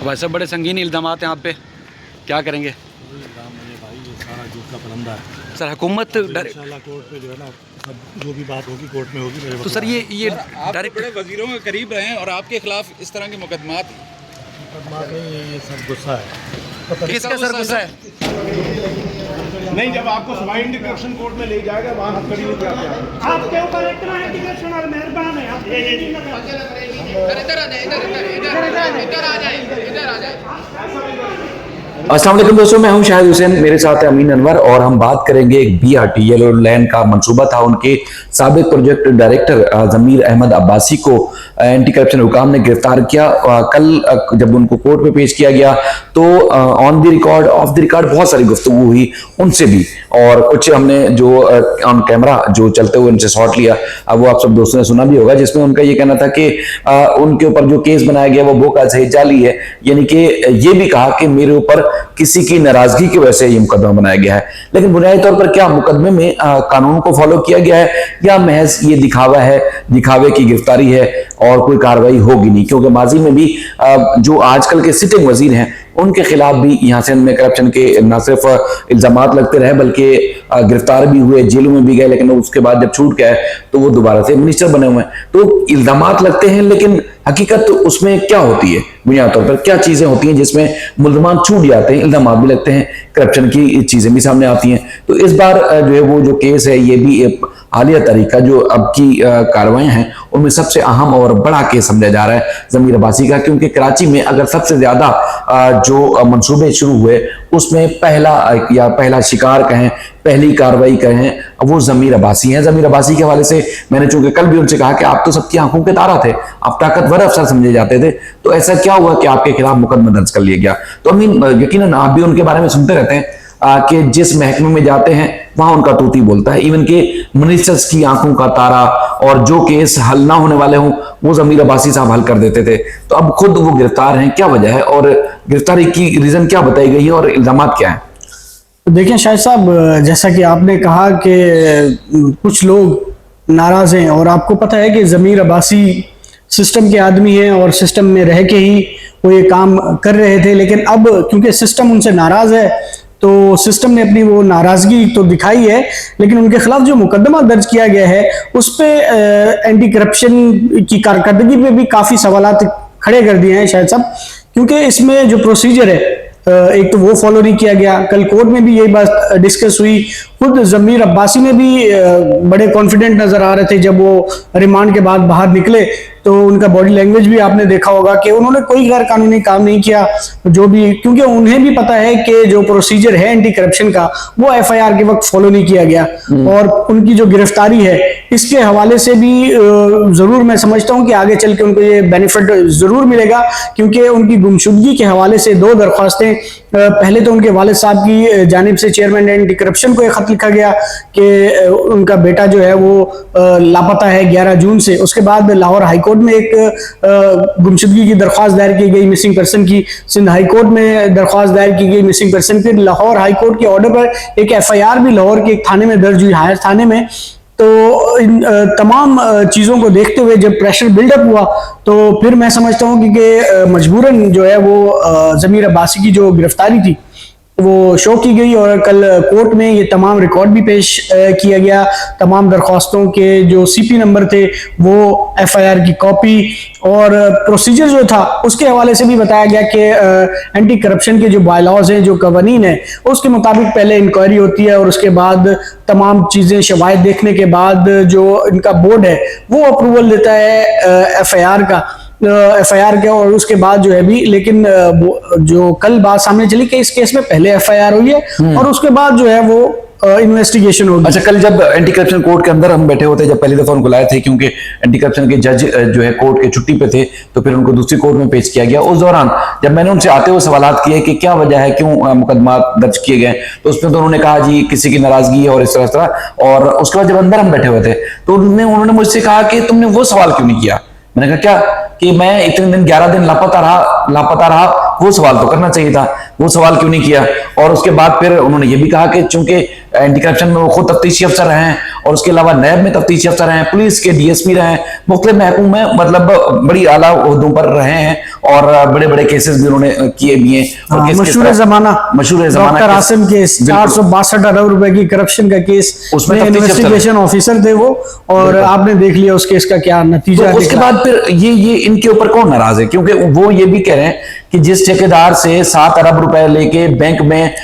भाई साहब बड़े संगीन इल्ज़ामात हैं आप पे, क्या करेंगे? भाई ये सारा झूठ का फलंदा है सर हुकूमत इंशाल्लाह कोर्ट पे जो है ना सब जो भी बात होगी कोर्ट में होगी। मेरे तो सर ये आप डायरेक्ट बड़े वजीरों के करीब रहे हैं और आपके खिलाफ इस तरह के मुकदमात नहीं, ये सब गुस्सा है। किसका सर गुस्सा है? नहीं, जब आपको सवाई इंडिकेशन कोर्ट में ले जाएगा वहाँ हथकड़ी लेके आते हैं आपके ऊपर इतना इंडिकेशन और मेहरबान है आप अस्सलाम वालेकुम दोस्तों, मैं हूं शाहिद हुसैन, मेरे साथ है अमीन अनवर और हम बात करेंगे एक BRT येलो लाइन का मंसूबा था। उनके साबिक प्रोजेक्ट डायरेक्टर ज़मीर अहमद अब्बासी को एंटी करप्शन हुकाम ने गिरफ्तार किया। कल जब उनको कोर्ट में पेश किया गया तो on the record of the record बहुत सारी गुफ्तगू हुई उनसे भी, और कुछ हमने जो ऑन कैमरा जो चलते हुए उनसे शॉट लिया, अब वो आप सब दोस्तों ने सुना भी होगा, जिसमें उनका ये कहना था कि उनके ऊपर जो केस बनाया गया वो बोका सही जाली है, यानी कि ये भी कहा कि मेरे ऊपर किसी की नाराजगी की वजह से ये मुकदमा बनाया गया है। लेकिन बुनियादी तौर पर क्या मुकदमे में कानून को फॉलो किया गया है या महज ये दिखावा है, दिखावे की गिरफ्तारी है और कोई कार्रवाई होगी नहीं? क्योंकि माजी में भी जो आजकल के सिटिंग वजीर हैं उनके खिलाफ भी यहाँ से में करप्शन के न सिर्फ इल्जामात लगते रहे बल्कि गिरफ्तार भी हुए, जेलों में भी गए, लेकिन उसके बाद जब छूट गए तो वो दोबारा से मिनिस्टर बने हुए हैं। तो इल्जामात लगते हैं, लेकिन हकीकत उसमें क्या होती है? बुनियादी तौर पर क्या चीजें होती हैं जिसमें मुल्जमान छूट जाते हैं, इल्जामात भी लगते हैं, करप्शन की चीजें भी सामने आती हैं? तो इस बार जो है वो जो केस है ये भी एक हालिया तरीका जो अब की कार्रवाइयां हैं उनमें सबसे अहम और बड़ा केस समझा जा रहा है ज़मीर अब्बासी का, क्योंकि कराची में अगर सबसे ज्यादा जो मंसूबे शुरू हुए उसमें पहला शिकार कहें, पहली कार्रवाई कहें, वो ज़मीर अब्बासी हैं। ज़मीर अब्बासी के हवाले से मैंने चूंकि कल भी उनसे कहा कि आप तो सबकी आंखों के तारा थे, आप ताकतवर अफसर समझे जाते थे, तो ऐसा क्या हुआ कि आपके खिलाफ मुकदमा दर्ज कर लिया गया? तो अमीन, यकीनन आप भी उनके बारे में सुनते रहते हैं कि जिस महकमे में जाते हैं वहां उनका तूती बोलता है, इवन के मिनिस्टर्स की आंखों का तारा, और जो केस हल ना होने वाले हों वो ज़मीर अब्बासी साहब हल कर देते थे। तो अब खुद वो गिरफ्तार हैं, क्या वजह है और गिरफ्तारी की रीजन क्या बताई गई है और इल्जामात क्या है? देखिए शाहिद साहब, जैसा कि आपने कहा कि कुछ लोग नाराज हैं और आपको पता है कि ज़मीर अब्बासी सिस्टम के आदमी हैं और सिस्टम में रह के ही वो ये काम कर रहे थे, लेकिन अब क्योंकि सिस्टम उनसे नाराज है तो सिस्टम ने अपनी वो नाराजगी तो दिखाई है, लेकिन उनके खिलाफ जो मुकदमा दर्ज किया गया है उस पे एंटी करप्शन की कारकर्दगी पे भी काफी सवालात खड़े कर दिए हैं शायद साहब, क्योंकि इसमें जो प्रोसीजर है एक तो वो फॉलो नहीं किया गया। कल कोर्ट में भी यही बात डिस्कस हुई, खुद ज़मीर अब्बासी में भी बड़े कॉन्फिडेंट नजर आ रहे थे जब वो रिमांड के बाद बाहर निकले, तो उनका बॉडी लैंग्वेज भी आपने देखा होगा कि उन्होंने कोई गैर कानूनी काम नहीं किया जो भी, क्योंकि उन्हें भी पता है कि जो प्रोसीजर है एंटी करप्शन का वो FIR के वक्त फॉलो नहीं किया गया, और उनकी जो गिरफ्तारी है इसके हवाले से भी जरूर मैं समझता हूं कि आगे चल के उनको ये बेनिफिट जरूर मिलेगा, क्योंकि उनकी गुमशुदगी के हवाले से 2 दरख्वास्तें, पहले तो उनके वालिद साहब की जानिब से चेयरमैन एंटी करप्शन को एक खत लिखा गया कि उनका बेटा जो है वो लापता है 11 जून से, उसके बाद लाहौर हाईकोर्ट में एक गुमशुदगी की दरख्वास्त दायर की गई मिसिंग पर्सन की, सिंध हाई कोर्ट में दरख्वास्त दायर की गई मिसिंग पर्सन की, लाहौर हाई कोर्ट के ऑर्डर पर एक FIR भी लाहौर के एक थाने में दर्ज हुई, हायर थाने में। तो इन तमाम चीज़ों को देखते हुए जब प्रेशर बिल्डअप हुआ तो फिर मैं समझता हूँ कि मजबूरन जो है वो ज़मीर अब्बासी की जो गिरफ्तारी थी वो शो की गई, और कल कोर्ट में ये तमाम रिकॉर्ड भी पेश किया गया, तमाम दरख्वास्तों के जो CP नंबर थे वो FIR की कॉपी और प्रोसीजर जो था उसके हवाले से भी बताया गया कि एंटी करप्शन के जो बायलॉज हैं, जो कवानीन है, उसके मुताबिक पहले इंक्वायरी होती है और उसके बाद तमाम चीज़ें शवाहिद देखने के बाद जो इनका बोर्ड है वो अप्रूवल देता है FIR का, और उसके बाद जो है भी, लेकिन जो कल बात सामने चली कि इस केस में पहले FIR हुई है और उसके बाद जो है वो इन्वेस्टिगेशन होगी। अच्छा, कल जब एंटी करप्शन कोर्ट के अंदर हम बैठे होते, जब पहली दफा उनको लाए थे, क्योंकि एंटी करप्शन के जज जो है कोर्ट के छुट्टी पे थे, तो फिर उनको दूसरी कोर्ट में पेश किया गया। उस दौरान जब मैंने उनसे आते हुए सवाल किए कि क्या वजह है, क्यों मुकदमा दर्ज किए गए, तो उसमें तो उन्होंने कहा जी किसी की नाराजगी है और इस तरह। और उसके बाद जब अंदर हम बैठे हुए थे तो उन्होंने मुझसे कहा कि तुमने वो सवाल क्यों नहीं किया? मैंने कहा क्या? कि मैं इतने दिन 11 दिन लापता रहा, वो सवाल तो करना चाहिए था, वो सवाल क्यों नहीं किया। और उसके बाद फिर उन्होंने ये भी कहा कि चूंकि एंटी करप्शन में वो खुद तफ्तीशी अफसर रहे हैं और उसके अलावा नैब में तफ्तीशी अफसर हैं, पुलिस के डीएसपी रहे हैं, मुख्तलिफ महकूम में मतलब बड़ी आला ओहदों पर रहे हैं और बड़े बड़े केसेस भी उन्होंने किए भी हैं। और मशहूर ज़माना डॉक्टर आसिम केस, 462 अरब रुपए की करप्शन का केस, उसमें इन्वेस्टिगेशन ऑफिसर थे वो, और आपने देख लिया उस केस का क्या नतीजा। तो उसके बाद फिर ये इनके ऊपर कौन नाराज है, क्योंकि वो ये भी कह रहे हैं कि जिस ठेकेदार से 7 अरब रुपए लेके बैंक में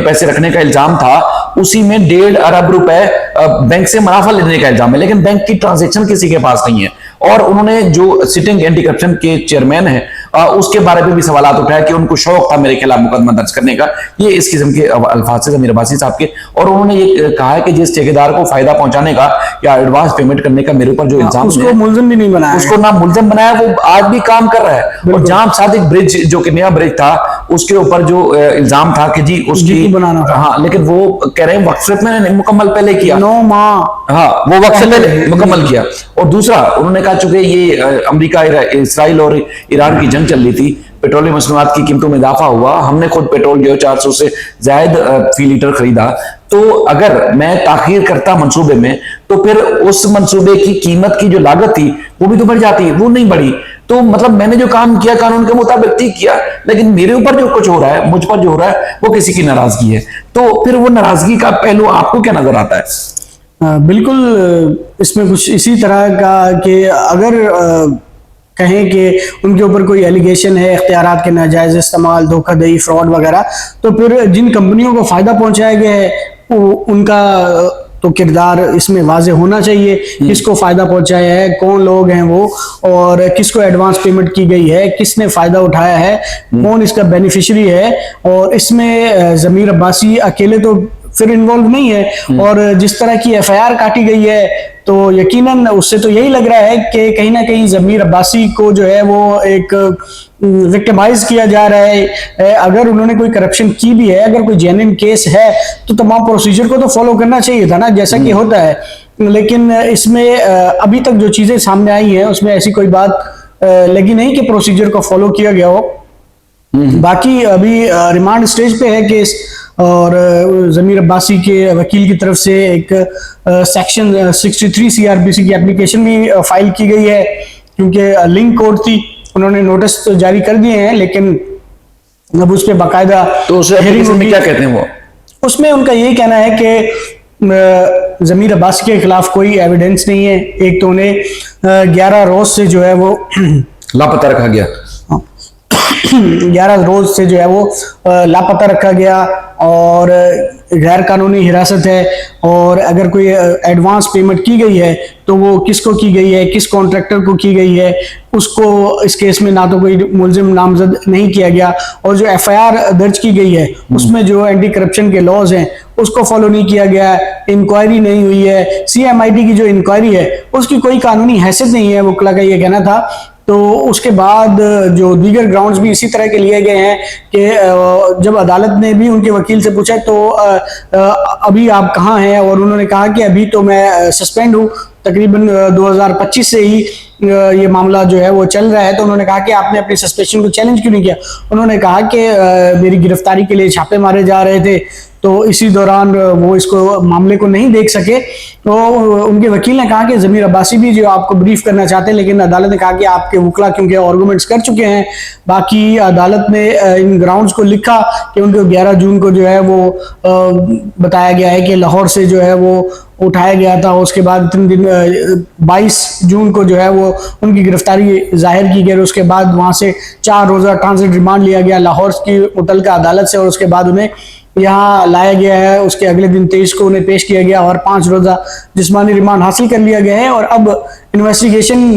पैसे रखने का इल्जाम था, उसी में 1.5 अरब रुपए बैंक से मुनाफा लेने का इल्जाम है, लेकिन बैंक की ट्रांजैक्शन किसी के पास नहीं है। और उन्होंने जो सिटिंग एंटी करप्शन के चेयरमैन है उसके बारे में भी सवाल उठाया कि उनको शौक था मेरे खिलाफ मुकदमा दर्ज करने का, ये इस किस्म के अल्फाज से ज़मीर अब्बासी साहब के। और उन्होंने ये कहा है कि जिस ठेकेदार को फायदा पहुंचाने का या एडवांस पेमेंट करने का मेरे ऊपर जो इल्जाम, उसको मुल्जिम भी नहीं बनाया, उसको ना मुल्जिम बनाया, वो आज भी काम कर रहा है। और जाम सादिक ब्रिज जो कि नया ब्रिज था, उसके ऊपर जो इल्जाम था कि जी उसकी बनाना था, हाँ, लेकिन वो कह रहे हैं वक्त से मैंने मुकम्मल पहले किया, 9 माह, हाँ वो वक्त से पहले मुकम्मल किया। और दूसरा उन्होंने कहा चूंकि ये अमेरिका इसराइल और ईरान की जंग चल रही थी, पेट्रोलियम मसनूआत की कीमतों में इजाफा हुआ, हमने खुद पेट्रोल जो 400 से ज्यादा फी लीटर खरीदा, तो अगर मैं ताखीर करता मंसूबे में तो फिर उस मंसूबे की कीमत की जो लागत थी वो भी तो बढ़ जाती है, वो नहीं बढ़ी। तो मतलब मैंने जो काम किया कानून के मुताबिक ठीक किया, लेकिन मेरे ऊपर जो कुछ हो रहा है, मुझ पर जो हो रहा है, वो किसी की नाराजगी है। तो फिर वो नाराजगी का पहलू आपको क्या नजर आता है? बिल्कुल इसमें कुछ इसी तरह का कि अगर कहें कि उनके ऊपर कोई एलिगेशन है इख्तियारात के नाजायज इस्तेमाल, धोखाधड़ी, फ्रॉड वगैरह, तो फिर जिन कंपनियों को फायदा पहुंचाया गया है उनका तो किरदार इसमें वाज़े होना चाहिए, किसको फायदा पहुंचाया है, कौन लोग हैं वो, और किसको एडवांस पेमेंट की गई है, किसने फायदा उठाया है, कौन इसका बेनिफिशियरी है। और इसमें ज़मीर अब्बासी अकेले तो फिर इन्वॉल्व नहीं है, और जिस तरह की एफआईआर काटी गई है तो यकीनन उससे तो यही लग रहा है कि कहीं ना कहीं ज़मीर अब्बासी को जो है वो एक विक्टिमाइज किया जा रहा है। अगर उन्होंने कोई करप्शन की भी है, अगर कोई जेन्युइन केस है, तो तमाम प्रोसीजर को तो फॉलो करना चाहिए था ना, जैसा कि होता है। लेकिन इसमें अभी तक जो चीज़ें सामने आई हैं उसमें ऐसी कोई बात लगी नहीं कि प्रोसीजर को फॉलो किया गया हो। बाकी अभी रिमांड स्टेज पे है केस, और ज़मीर अब्बासी के वकील की तरफ से एक सेक्शन 63 सीआरपीसी की एप्लीकेशन भी फाइल की गई है, क्योंकि लिंक कोड थी, उन्होंने नोटिस तो जारी कर दिए हैं, लेकिन अब उस पर बाकायदा तो उस एप्लीकेशन में क्या कहते हैं वो? उसमें उनका यही कहना है कि ज़मीर अब्बासी के खिलाफ कोई एविडेंस नहीं है। एक तो उन्हें 11 रोज से जो है वो लापता रखा गया, 11 रोज से जो है वो लापता रखा गया, और गैर कानूनी हिरासत है। और अगर कोई एडवांस पेमेंट की गई है तो वो किसको की गई है, किस कॉन्ट्रैक्टर को की गई है, उसको इस केस में ना तो कोई मुल्जिम नामजद नहीं किया गया, और जो एफआईआर दर्ज की गई है उसमें जो एंटी करप्शन के लॉज हैं उसको फॉलो नहीं किया गया, इंक्वायरी नहीं हुई है, सीएमआईटी की जो इंक्वायरी है उसकी कोई कानूनी हैसियत नहीं है, वकला का ये कहना था। तो उसके बाद जो दीगर ग्राउंड्स भी इसी तरह के लिए गए हैं कि जब अदालत ने भी उनके वकील से पूछा तो अभी आप कहाँ हैं, और उन्होंने कहा कि अभी तो मैं सस्पेंड हूँ, तकरीबन 2025 से ही ये मामला जो है वो चल रहा है। तो उन्होंने कहा कि आपने अपनी सस्पेंशन को चैलेंज क्यों नहीं किया? उन्होंने कहा कि मेरी गिरफ्तारी के लिए छापे मारे जा रहे थे, तो इसी दौरान वो इसको मामले को नहीं देख सके। तो उनके वकील ने कहा कि ज़मीर अब्बासी भी जो आपको ब्रीफ करना चाहते हैं, लेकिन अदालत ने कहा कि आपके वकला क्योंकि आर्गूमेंट्स कर चुके हैं। बाकी अदालत ने इन ग्राउंड्स को लिखा कि उनको 11 जून को जो है वो बताया गया है कि लाहौर से जो है वो उठाया गया था, उसके बाद 3 दिन 22 जून को जो है वो उनकी गिरफ्तारी जाहिर की गई। उसके बाद वहाँ से 4 रोज़ा ट्रांजिट रिमांड लिया गया लाहौर की मुतल्लिका अदालत से, और उसके बाद उन्हें यहाँ लाया गया है। उसके अगले दिन 23 को उन्हें पेश किया गया और 5 रोज़ा जिस्मानी रिमांड हासिल कर लिया गया है। और अब इन्वेस्टिगेशन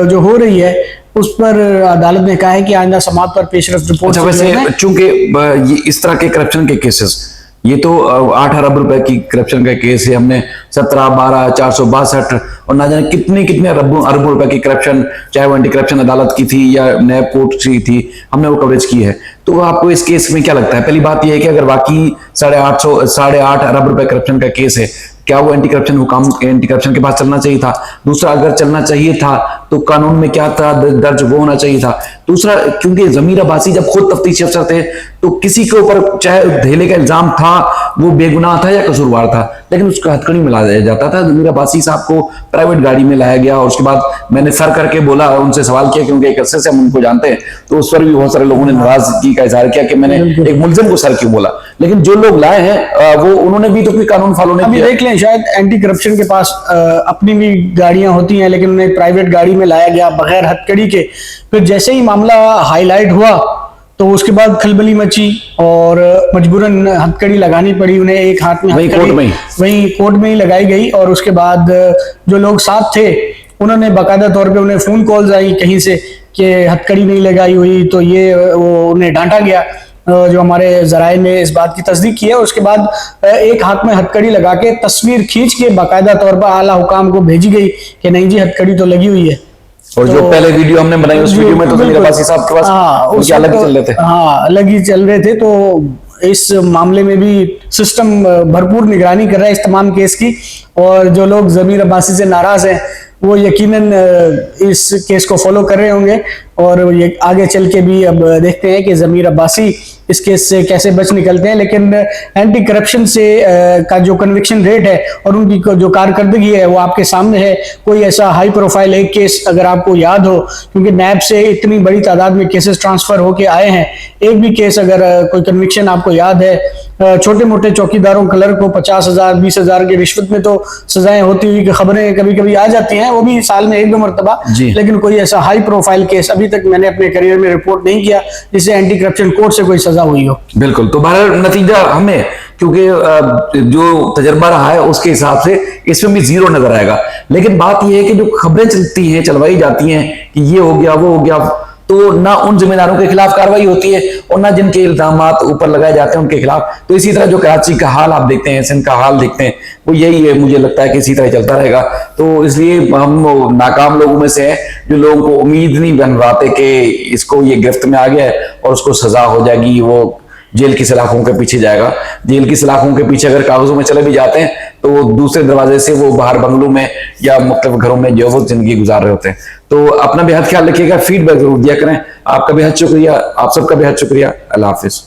जो हो रही है उस पर अदालत ने कहा है कि आइंदा समाअत पर पेशरफ रिपोर्ट। अच्छा, वैसे चूंकि ये इस तरह के करप्शन के केसेस, ये तो 8 अरब रुपए की करप्शन का केस है, हमने 17, 12, 462 और ना जाने कितने अरबों रुपए की करप्शन, चाहे वो एंटी करप्शन अदालत की थी या नैब कोर्ट की थी, हमने वो कवरेज की है। तो आपको इस केस में क्या लगता है? पहली बात यह है कि अगर वाकई 8.5 अरब रुपए करप्शन का केस है, क्या वो एंटी करप्शन के पास चलना चाहिए था? दूसरा, अगर चलना चाहिए था तो कानून में क्या था दर्ज वो होना चाहिए था। दूसरा, क्योंकि जमीर अब्बासी जब खुद तफ्तीशी अफसर थे तो किसी के ऊपर चाहे धेले का इल्जाम था, वो बेगुनाह था या कसूरवार था, लेकिन उसका हथकड़ी में लाया जाता था। जमीर अब्बासी साहब को प्राइवेट गाड़ी में लाया गया और उसके बाद मैंने सर करके बोला, उनसे सवाल किया, क्योंकि एक अरसे से हम उनको जानते हैं, तो उस पर भी बहुत सारे लोगों ने नाराजगी का इजहार किया कि मैंने एक मुलजिम को सर क्यों बोला। लेकिन जो लोग लाए हैं वो उन्होंने भी तो कोई कानून फॉलो नहीं किया। देख लें, शायद एंटी करप्शन के पास अपनी भी गाड़ियां होती हैं, लेकिन उन्हें प्राइवेट गाड़ी में लाया गया बगैर हथकड़ी के। फिर जैसे ही मामला हाईलाइट हुआ तो उसके बाद खलबली मची और मजबूरन हथकड़ी लगानी पड़ी उन्हें। एक हाथ में हथकड़ी वही कोर्ट में ही लगाई गई और उसके बाद जो लोग साथ थे उन्होंने बाकायदा तौर पे उन्हें फोन कॉल्स आई कहीं से कि हथकड़ी नहीं लगाई हुई, तो ये वो उन्हें डांटा गया, जो हमारे जराए ने इस बात की तस्दीक की है। उसके बाद एक हाथ में हथकड़ी लगा के तस्वीर खींच के बाकायदा तौर पर आला हुकाम को भेजी गई कि नहीं जी हथकड़ी तो लगी हुई है। और जो पहले वीडियो हमने बनाई उस वीडियो में तो जमीर अब्बासी साहब के पास अलग ही चल रहे थे। हाँ, अलग ही चल रहे थे। तो इस मामले में भी सिस्टम भरपूर निगरानी कर रहा है इस तमाम केस की, और जो लोग जमीर अब्बासी से नाराज हैं वो यकीनन इस केस को फॉलो कर रहे होंगे और ये आगे चल के भी अब देखते हैं कि जमीर अब्बासी इस केस से कैसे बच निकलते हैं। लेकिन एंटी करप्शन से का जो कन्विक्शन रेट है और उनकी जो कारकर्दगी है वो आपके सामने है। कोई ऐसा हाई प्रोफाइल एक केस अगर आपको याद हो, क्योंकि नैब से इतनी बड़ी तादाद में केसेस ट्रांसफर होके आए हैं, एक भी केस अगर कोई कन्विक्शन आपको याद है, छोटे मोटे चौकीदारों क्लर्क को 50,000 20,000 की रिश्वत में तो सजाएं होती हुई कि खबरें कभी कभी आ जाती हैं, वो भी साल में 1-2 मरतबा, लेकिन कोई ऐसा हाई प्रोफाइल केस अभी तक मैंने अपने करियर में रिपोर्ट नहीं किया जिससे एंटी करप्शन कोर्ट से कोई सजा हुई हो। बिल्कुल। तो बहरहाल नतीजा हमें, क्योंकि जो तजर्बा रहा है उसके हिसाब से इसमें भी 0 नजर आएगा। लेकिन बात यह है कि जो खबरें चलती हैं, चलवाई जाती हैं कि ये हो गया वो हो गया, तो ना उन जिम्मेदारों के खिलाफ कार्रवाई होती है और ना जिनके इल्जामात ऊपर लगाए जाते हैं उनके खिलाफ। तो इसी तरह जो कराची का हाल आप देखते हैं, सिंध का हाल देखते हैं, वो यही है, मुझे लगता है कि इसी तरह चलता रहेगा। तो इसलिए हम नाकाम लोगों में से हैं जो लोगों को उम्मीद नहीं बन पाते कि इसको ये गिरफ्त में आ गया है और उसको सजा हो जाएगी, वो जेल की सलाखों के पीछे जाएगा। जेल की सलाखों के पीछे अगर कागजों में चले भी जाते हैं तो दूसरे दरवाजे से वो बाहर बंगलों में या मुख्तलिफ घरों में जो वो जिंदगी गुजार रहे होते हैं। तो अपना बेहद ख्याल रखिएगा, फीडबैक जरूर दिया करें। आपका बेहद शुक्रिया, आप सबका बेहद शुक्रिया। अल्लाह हाफिज।